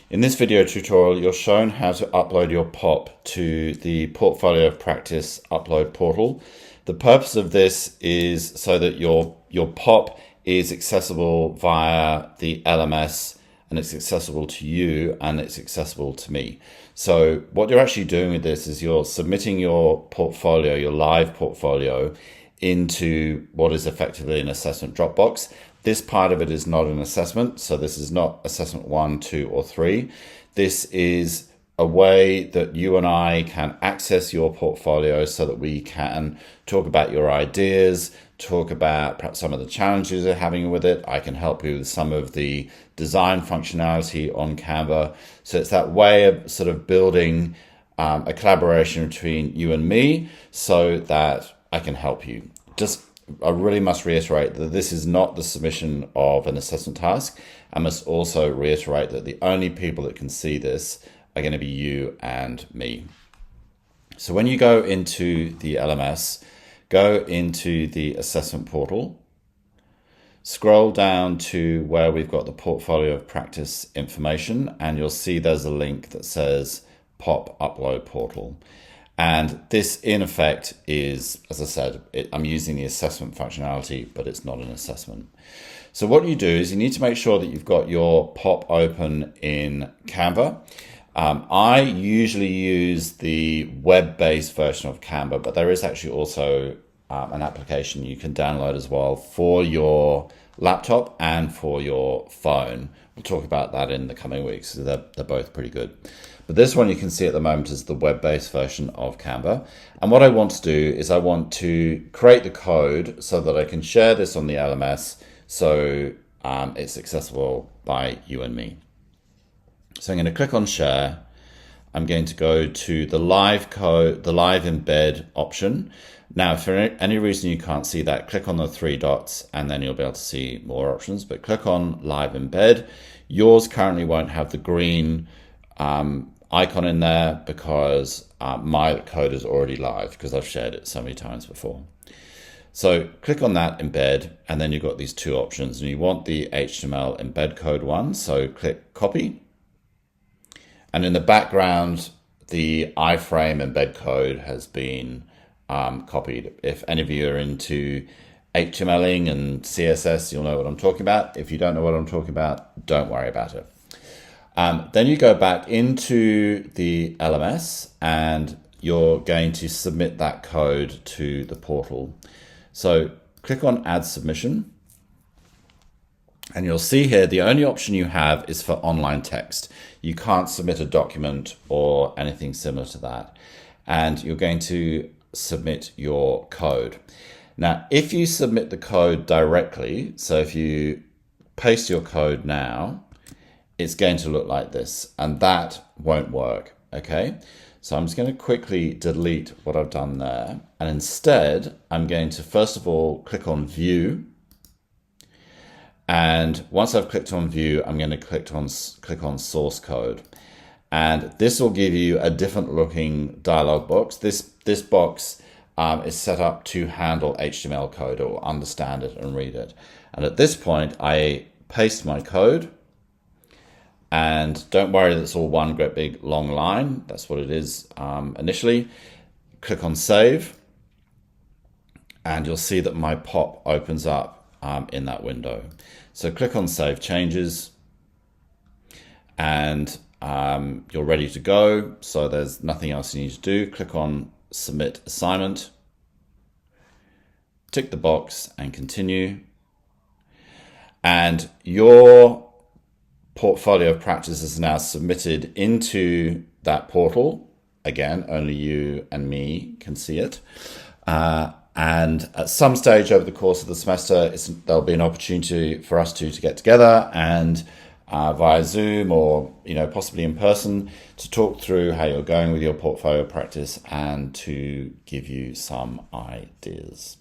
In this video tutorial, you're shown how to upload your PoP to the Portfolio of Practice upload portal. The purpose of this is so that your PoP is accessible via the LMS, and it's accessible to you and it's accessible to me. So what you're actually doing with this is you're submitting your portfolio, your live portfolio, into what is effectively an assessment Dropbox. This part of it is not an assessment, so this is not assessment 1, 2, or 3. This is a way that you and I can access your portfolio so that we can talk about your ideas, talk about perhaps some of the challenges you're having with it. I can help you with some of the design functionality on Canva. So it's that way of sort of building a collaboration between you and me so that I can help you. I really must reiterate that this is not the submission of an assessment task. I must also reiterate that the only people that can see this are going to be you and me. So when you go into the LMS, go into the assessment portal, scroll down to where we've got the portfolio of practice information, and you'll see there's a link that says PoP upload portal. And this, in effect, is, as I said, I'm using the assessment functionality, but it's not an assessment. So what you do is you need to make sure that you've got your PoP open in Canva. I usually use the web-based version of Canva, but there is actually also an application you can download as well for your laptop and for your phone. We'll talk about that in the coming weeks. So they're both pretty good. But this one you can see at the moment is the web-based version of Canva. And what I want to do is I want to create the code so that I can share this on the LMS so it's accessible by you and me. So I'm going to click on share. I'm going to go to the live code, the live embed option. Now, if for any reason you can't see that, click on the 3 dots and then you'll be able to see more options. But click on live embed. Yours currently won't have the green icon in there because my code is already live because I've shared it so many times before. So click on that embed, and then you've got these two options, and you want the HTML embed code one. So click copy. And in the background, the iframe embed code has been copied. If any of you are into HTMLing and CSS, you'll know what I'm talking about. If you don't know what I'm talking about, don't worry about it. Then you go back into the LMS and you're going to submit that code to the portal. So click on add submission. And you'll see here, the only option you have is for online text. You can't submit a document or anything similar to that. And you're going to submit your code. Now, if you submit the code directly, so if you paste your code now, it's going to look like this, and that won't work, okay? So I'm just going to quickly delete what I've done there. And instead, I'm going to, first of all, click on view. And once I've clicked on view, I'm going to click on source code. And this will give you a different looking dialog box. This box is set up to handle HTML code or understand it and read it. And at this point, I paste my code. And don't worry that it's all one great big long line. That's what it is initially. Click on save. And you'll see that my PoP opens up in that window. So click on save changes. And you're ready to go. So there's nothing else you need to do. Click on submit assignment. Tick the box and continue. And your portfolio of practice is now submitted into that portal. Again, only you and me can see it. And at some stage over the course of the semester, there'll be an opportunity for us to get together and via Zoom or possibly in person to talk through how you're going with your portfolio practice and to give you some ideas.